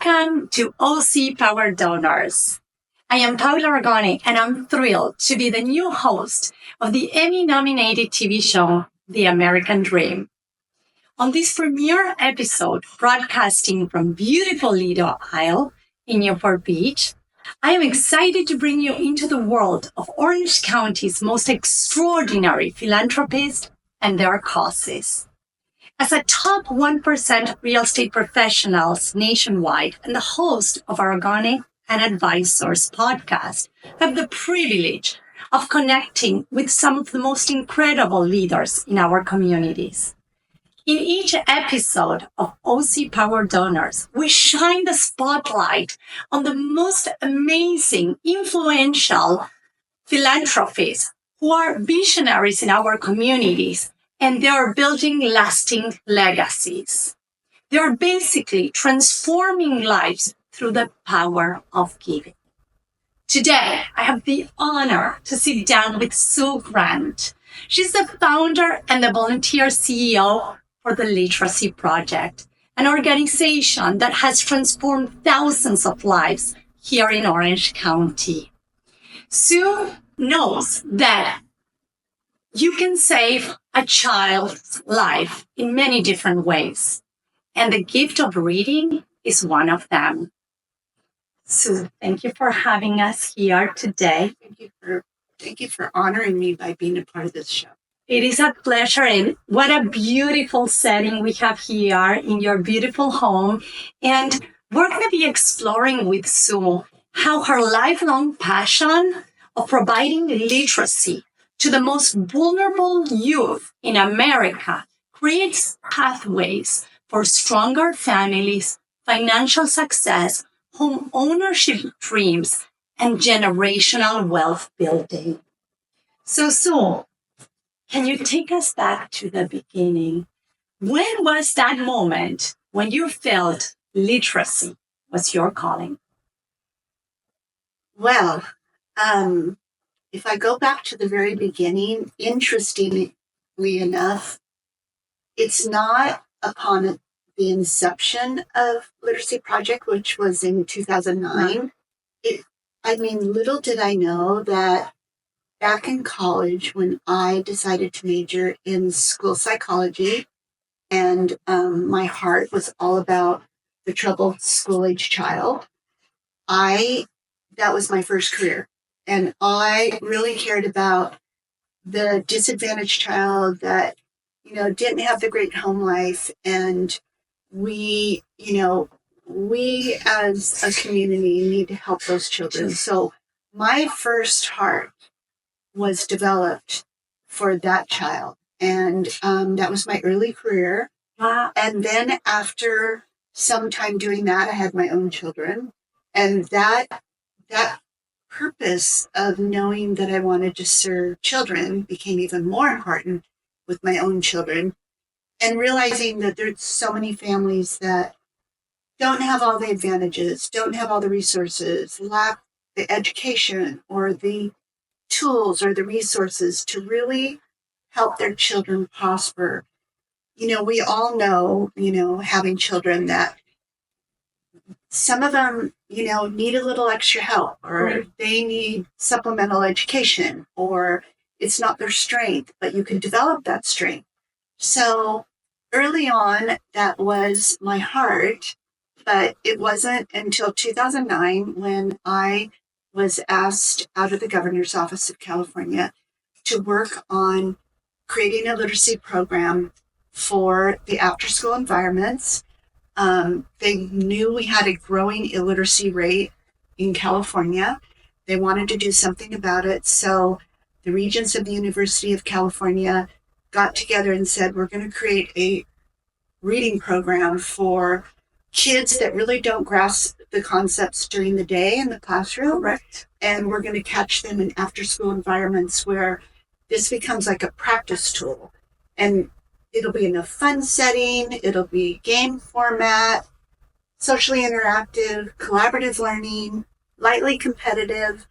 Welcome to OC Power Donors. I am Paula Aragone, and I'm thrilled to be the new host of the Emmy-nominated TV show, The American Dream. On this premiere episode, broadcasting from beautiful Lido Isle in Newport Beach, I am excited to bring you into the world of Orange County's most extraordinary philanthropists and their causes. As a top 1% real estate professionals nationwide and the host of Aragone and Advisors podcast, I have the privilege of connecting with some of the most incredible leaders in our communities. In each episode of OC Power Donors, we shine the spotlight on the most amazing, influential philanthropists who are visionaries in our communities, and they are building lasting legacies. They are basically transforming lives through the power of giving. Today, I have the honor to sit down with Sue Grant. She's the founder and the volunteer CEO for the Literacy Project, an organization that has transformed thousands of lives here in Orange County. Sue knows that you can save a child's life in many different ways, and the gift of reading is one of them. Sue, thank you for having us here today. Thank you for honoring me by being a part of this show. It is a pleasure, and what a beautiful setting we have here in your beautiful home. And we're going to be exploring with Sue how her lifelong passion of providing literacy to the most vulnerable youth in America creates pathways for stronger families, financial success, home ownership dreams, and generational wealth building. So, Sue, can you take us back to the beginning? When was that moment when you felt literacy was your calling? Well, if I go back to the very beginning, interestingly enough, it's not upon the inception of Literacy Project, which was in 2009. Little did I know that back in college, when I decided to major in school psychology, and my heart was all about the troubled school-age child, that was my first career. And I really cared about the disadvantaged child that, didn't have the great home life. And we as a community need to help those children. So my first heart was developed for that child. And that was my early career. Wow. And then after some time doing that, I had my own children. And that purpose of knowing that I wanted to serve children became even more important with my own children, and realizing that there's so many families that don't have all the advantages, don't have all the resources, lack the education or the tools or the resources to really help their children prosper. We all know, having children, that some of them, need a little extra help, or they need supplemental education, or it's not their strength, but you can develop that strength. So early on, that was my heart, but it wasn't until 2009 when I was asked out of the governor's office of California to work on creating a literacy program for the after-school environments. They knew we had a growing illiteracy rate in California. They wanted to do something about it. So the regents of the University of California got together and said, we're going to create a reading program for kids that really don't grasp the concepts during the day in the classroom. Correct. And we're going to catch them in after-school environments where this becomes like a practice tool. And it'll be in a fun setting. It'll be game format, socially interactive, collaborative learning, lightly competitive.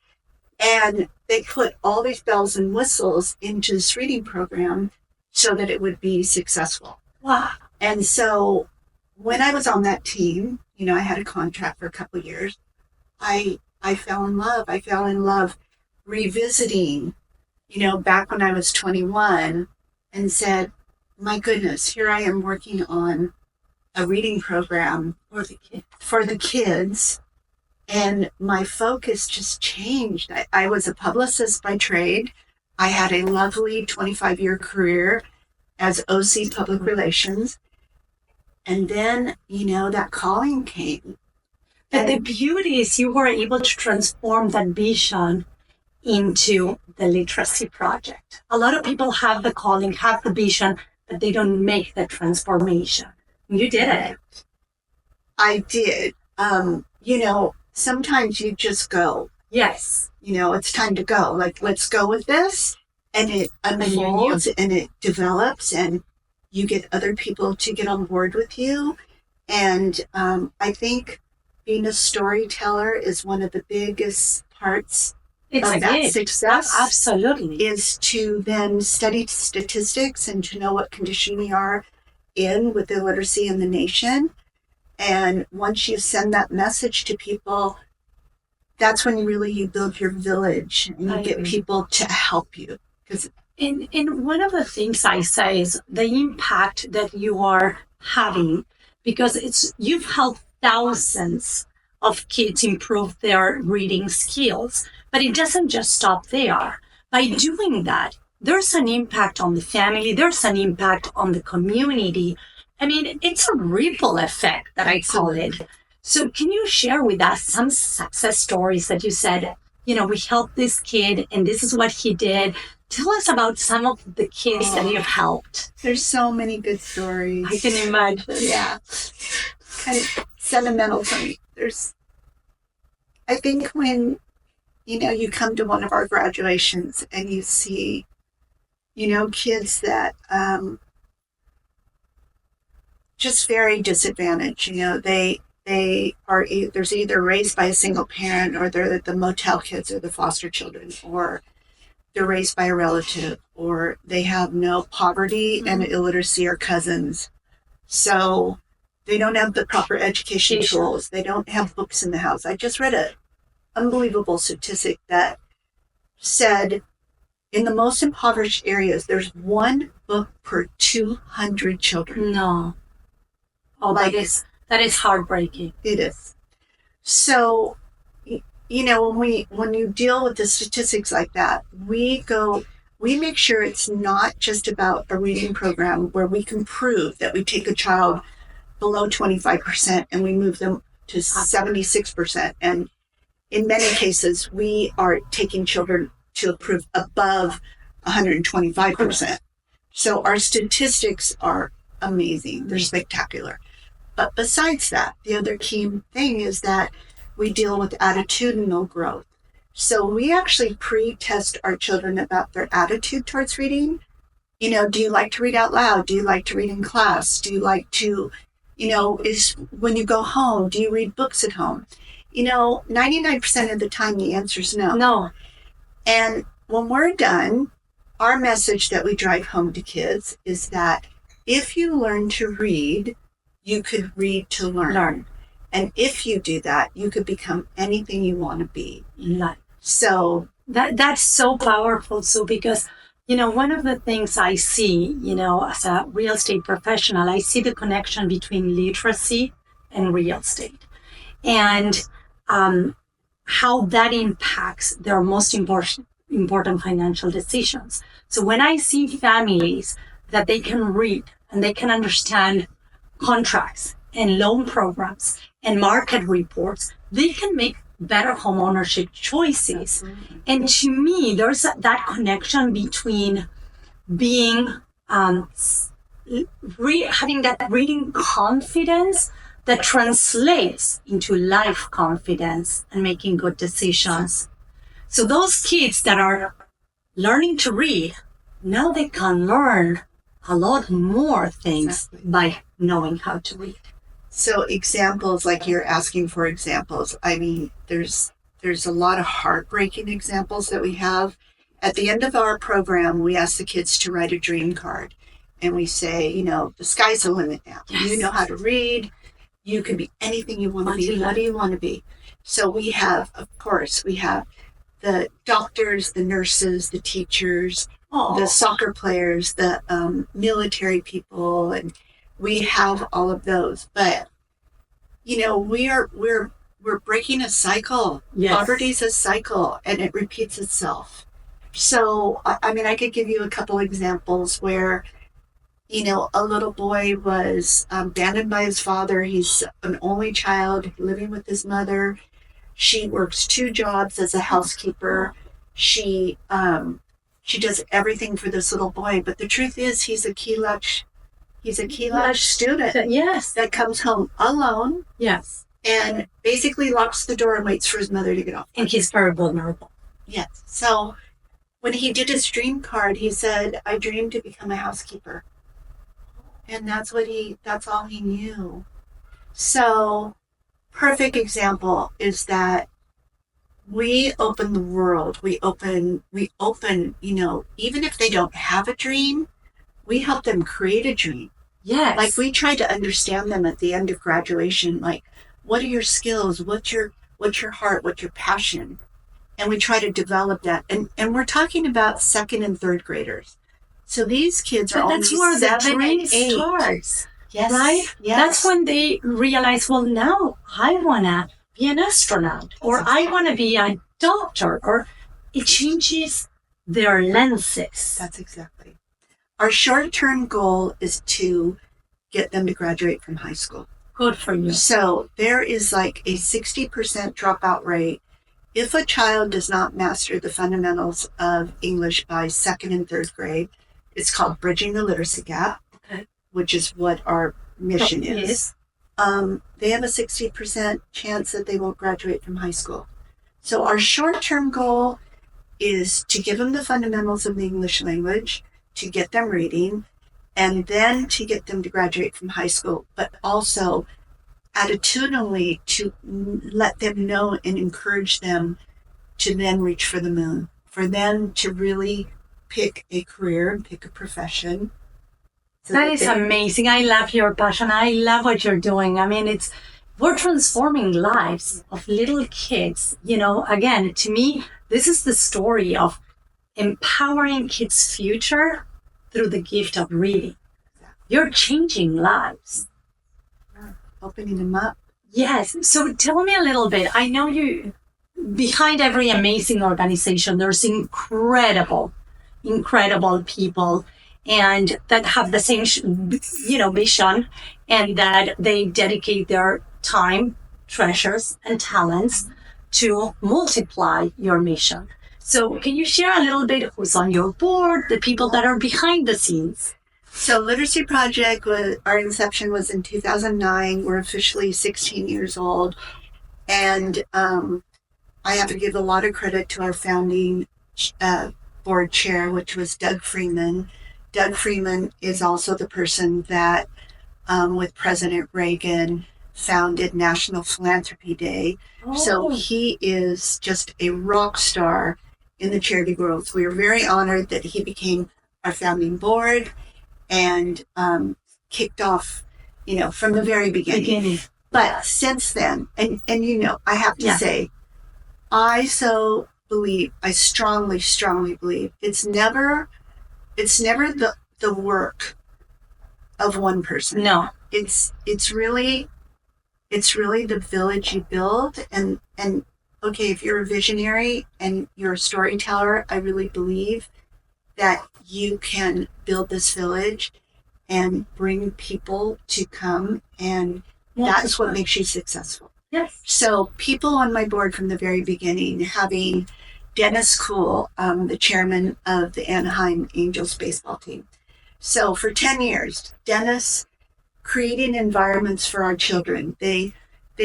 And they put all these bells and whistles into this reading program so that it would be successful. Wow. And so when I was on that team, I had a contract for a couple of years, I fell in love. I fell in love revisiting, back when I was 21 and said, my goodness, here I am working on a reading program for the kids. And my focus just changed. I was a publicist by trade. I had a lovely 25-year career as OC Public Relations. And then, that calling came. But the beauty is you were able to transform that vision into the literacy project. A lot of people have the calling, have the vision, but they don't make the transformation. You did it. I did. Sometimes you just go. Yes. It's time to go. Like, let's go with this. And it unfolds and it develops and you get other people to get on board with you. And I think being a storyteller is one of the biggest parts of that success. Absolutely. Is to then study statistics and to know what condition we are in with illiteracy in the nation. And once you send that message to people, that's when really you build your village and you get people to help you. And one of the things I say is the impact that you are having, because you've helped thousands of kids improve their reading skills, but it doesn't just stop there. By doing that, there's an impact on the family, there's an impact on the community. I mean, it's a ripple effect that I call it. So can you share with us some success stories that you said, we helped this kid and this is what he did. Tell us about some of the kids that you've helped. There's so many good stories. I can imagine. Yeah. Kind of sentimental for me. I think when, you come to one of our graduations and you see, kids that just very disadvantaged, they are there's either raised by a single parent or they're the motel kids or the foster children, or they're raised by a relative, or they have no poverty and illiteracy or cousins. So they don't have the proper education tools. They don't have books in the house. I just read an unbelievable statistic that said in the most impoverished areas, there's one book per 200 children. No. Oh, that is heartbreaking. It is. So, when you deal with the statistics like that, we make sure it's not just about a reading program where we can prove that we take a child below 25% and we move them to 76%. And in many cases, we are taking children to approve above 125%. So our statistics are amazing. They're spectacular. But besides that, the other key thing is that we deal with attitudinal growth. So we actually pre-test our children about their attitude towards reading. Do you like to read out loud? Do you like to read in class? Do you like to, is when you go home, do you read books at home? 99% of the time the answer is no. No. And when we're done, our message that we drive home to kids is that if you learn to read, you could read to learn. And if you do that, you could become anything you want to be. So that's so powerful. So because, one of the things I see, as a real estate professional, I see the connection between literacy and real estate and how that impacts their most important financial decisions. So when I see families that they can read and they can understand contracts and loan programs and market reports, they can make better homeownership choices. And to me, there's that connection between being having that reading confidence that translates into life confidence and making good decisions. So those kids that are learning to read, now they can learn a lot more things by knowing how to read. So examples, like you're asking for examples. I mean, there's a lot of heartbreaking examples that we have. At the end of our program, we ask the kids to write a dream card. And we say, the sky's the limit now. Yes. You know how to read. you can be anything you want to be. What do you want to be? So we have, of course, the doctors, the nurses, the teachers, the soccer players, the military people, and we have all of those. But we're breaking a cycle. Yes. Poverty's a cycle, and it repeats itself. So, I mean, I could give you a couple examples where, a little boy was abandoned by his father. He's an only child living with his mother. She works 2 jobs as a housekeeper. She does everything for this little boy. But the truth is, he's a key latch student. Yes. That comes home alone. Yes. And basically locks the door and waits for his mother to get off. And he's very vulnerable. Yes. So when he did his dream card, he said, I dreamed to become a housekeeper. And that's all he knew. So perfect example is that we open the world. We open, even if they don't have a dream, we help them create a dream. Yes. Like we try to understand them at the end of graduation. Like, what are your skills? What's your heart? What's your passion? And we try to develop that. And we're talking about 2nd and 3rd graders. So these kids are that's only where 7 the dream and 8. starts. Yes. Right? Yes. That's when they realize, well, now I want to be an astronaut, or I want to be a doctor, or it changes their lenses. That's exactly. Our short-term goal is to get them to graduate from high school. Good for you. So there is like a 60% dropout rate if a child does not master the fundamentals of English by 2nd and 3rd grade. It's called Bridging the Literacy Gap, which is what our mission is. They have a 60% chance that they won't graduate from high school. So our short-term goal is to give them the fundamentals of the English language, to get them reading, and then to get them to graduate from high school, but also attitudinally to let them know and encourage them to then reach for the moon, for them to really pick a career and pick a profession. So that is amazing. I love your passion. I love what you're doing. I mean, we're transforming lives of little kids. Again, to me, this is the story of empowering kids' future through the gift of reading. You're changing lives. Opening them up. Yes. So tell me a little bit. I know behind every amazing organization, there's incredible people, and that have the same, vision, and that they dedicate their time, treasures, and talents to multiply your mission. So can you share a little bit who's on your board, the people that are behind the scenes? So Literacy Project, our inception was in 2009. We're officially 16 years old. And I have to give a lot of credit to our founding board chair, which was Doug Freeman. Doug Freeman is also the person that, with President Reagan, founded National Philanthropy Day. Oh. So he is just a rock star in the charity world. So we are very honored that he became our founding board and kicked off, from the very beginning. But since then, and I have to say, I strongly, strongly believe it's never the work of one person. No. It's really the village you build, and okay, if you're a visionary and you're a storyteller, I really believe that you can build this village and bring people to come, and that's what makes you successful. Yes. So people on my board from the very beginning, having Dennis Kuhl, the chairman of the Anaheim Angels baseball team. So for 10 years, Dennis creating environments for our children. They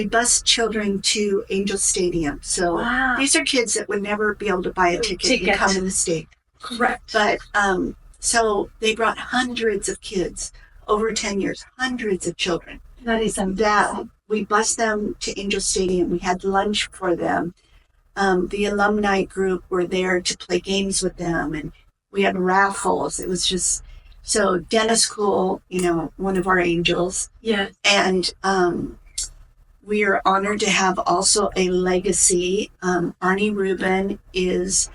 bus children to Angel Stadium. So These are kids that would never be able to buy a ticket and come in the state. Correct. But so they brought hundreds of kids over 10 years, hundreds of children. That is amazing. That we bused them to Angel Stadium. We had lunch for them. The alumni group were there to play games with them, and we had raffles. It was just so Dennis Kuhl, one of our angels. Yes. And we are honored to have also a legacy. Arnie Rubin is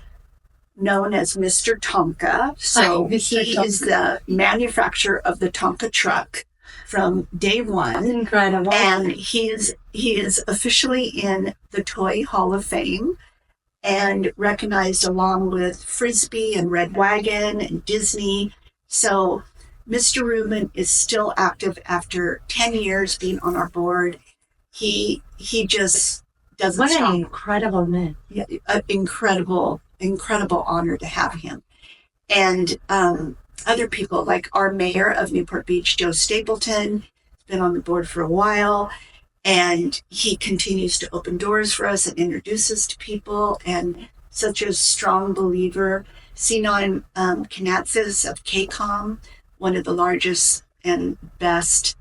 known as Mr. Tonka. So he is the manufacturer of the Tonka truck from day one. Incredible. And he is officially in the Toy Hall of Fame and recognized along with Frisbee and Red Wagon and Disney. So Mr. Rubin is still active after 10 years being on our board. He just doesn't What stop. an incredible man. Yeah, an incredible honor to have him. And other people like our mayor of Newport Beach, Joe Stapleton, has been on the board for a while, and he continues to open doors for us and introduce us to people, and such a strong believer. Sinon Kanatzis of KCOM, one of the largest and best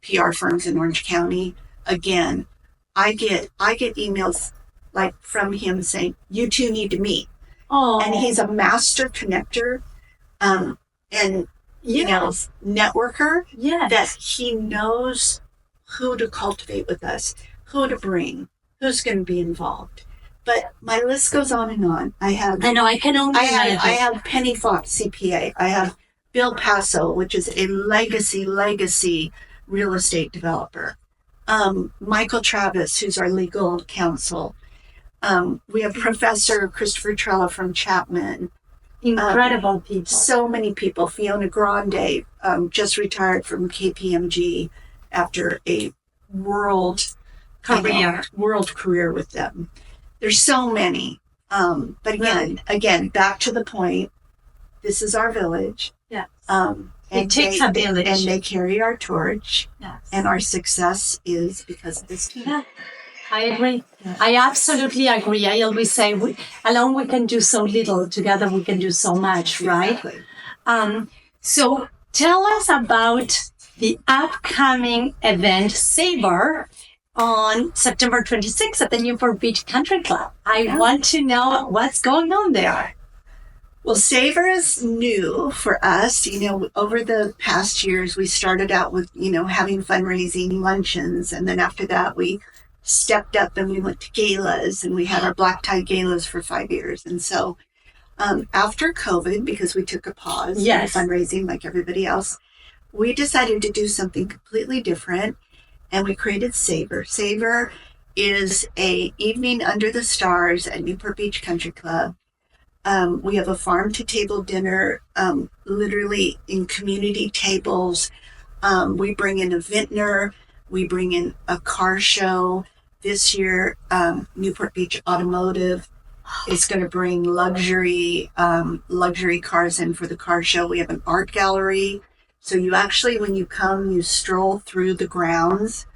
PR firms in Orange County. Again, I get emails like from him saying, you two need to meet. Oh, And he's a master connector, and networker. yes. That he knows who to cultivate with us, who to bring, who's going to be involved. But my list goes on and on. I know. I can only I imagine. have Penny Fox, CPA. I have Bill Paso, which is a legacy real estate developer. Michael Travis, who's our legal counsel. We have Professor Christopher Trella from Chapman. Incredible people. So many people. Fiona Grande, just retired from KPMG after a world career with them. There's so many. But again, back to the point. This is our village. Yes. It takes a village. And they carry our torch. Yes. And our success is because of this team. Yeah, I agree. I absolutely agree. I always say, alone we can do so little. Together we can do so much, right? Exactly. So tell us about the upcoming event, Savor, on September 26th at the Newport Beach Country Club. I want to know what's going on there. Well, Savor is new for us. Over the past years, we started out with, having fundraising luncheons. And then after that, we stepped up and we went to galas, and we had our black tie galas for 5 years. And so after COVID, because we took a pause in fundraising like everybody else, we decided to do something completely different. And we created Savor. Savor is a evening under the stars at Newport Beach Country Club. We have a farm-to-table dinner, literally in community tables. We bring in a vintner. We bring in a car show. This year, Newport Beach Automotive is going to bring luxury cars in for the car show. We have an art gallery. So you actually, when you come, you stroll through the grounds.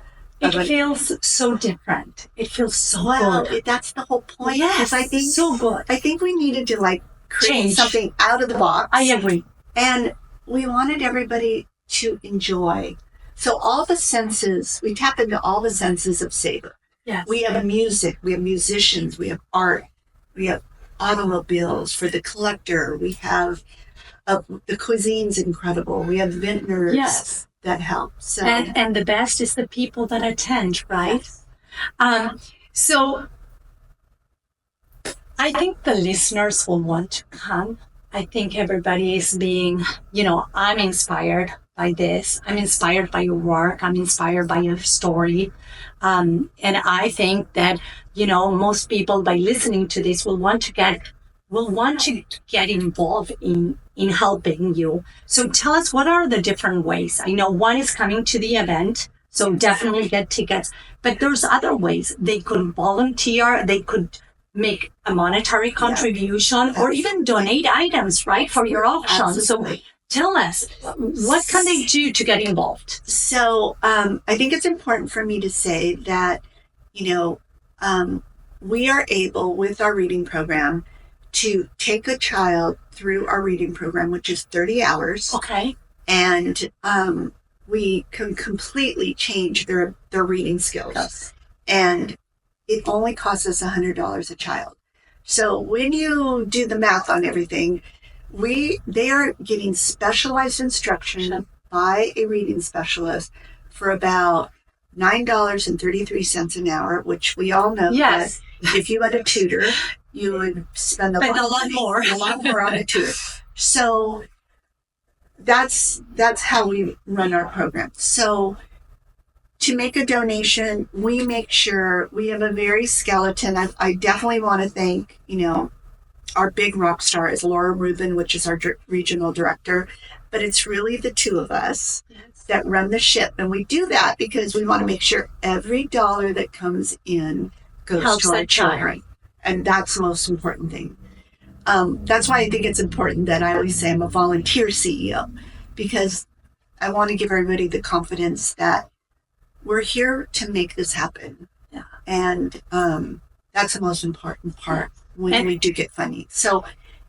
It feels so different. It feels so good. That's the whole point. Yes, I think so good. I think we needed to create Change. something out of the box. I agree. And we wanted everybody to enjoy. So all the senses, we tap into all the senses of Savor. Yes. We have music, we have musicians, we have art, we have automobiles for the collector. We have the cuisine's incredible. We have vintners that help. So and the best is the people that attend, right? So I think the listeners will want to come. I think everybody is being, I'm inspired by this. I'm inspired by your work. I'm inspired by your story. And I think that, most people by listening to this will want to get involved in helping you. So tell us, what are the different ways? I know one is coming to the event, so definitely get tickets. But there's other ways. They could volunteer. They could make a monetary contribution or even donate items, right, for your auction. Absolutely. So tell us, what can they do to get involved? So I think it's important for me to say that, we are able, with our reading program, to take a child through our reading program, which is 30 hours. Okay. And we can completely change their reading skills. Yes. And it only costs us $100 a child. So when you do the math on everything, they are getting specialized instruction by a reading specialist for about $9.33 an hour, which we all know Yes. that if you had a tutor, you would spend a lot more on a tutor. So that's how we run our program. So to make a donation, we make sure we have a very skeleton. I definitely want to thank, our big rock star is Laura Rubin, which is our regional director. But it's really the two of us that run the ship. And we do that because we want to make sure every dollar that comes in goes to our children. And that's the most important thing. That's why I think it's important that I always say I'm a volunteer CEO, because I want to give everybody the confidence that we're here to make this happen. Yeah. And that's the most important part when we do get funding. So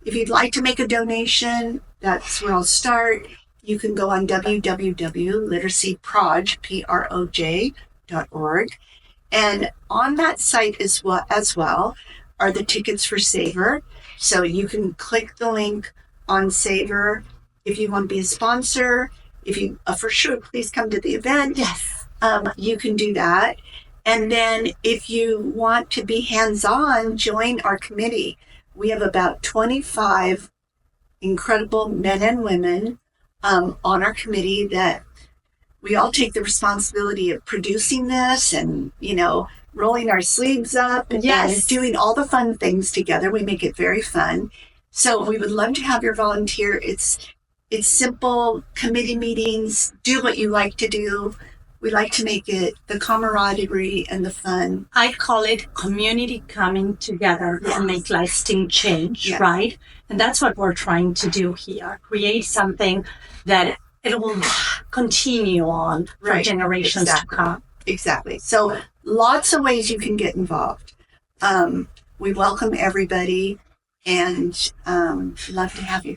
if you'd like to make a donation, that's where I'll start. You can go on www.literacyproj.org. And on that site as well are the tickets for Savor. So you can click the link on Savor. If you want to be a sponsor, if you, for sure, please come to the event. Yes. You can do that. And then if you want to be hands-on, join our committee. We have about 25 incredible men and women on our committee that we all take the responsibility of producing this and, rolling our sleeves up and doing all the fun things together. We make it very fun. So we would love to have your volunteer. It's simple committee meetings. Do what you like to do. We like to make it the camaraderie and the fun. I call it community coming together and make lasting change, right? And that's what we're trying to do here. Create something that it will continue on for generations to come. Exactly. So lots of ways you can get involved. We welcome everybody and love to have you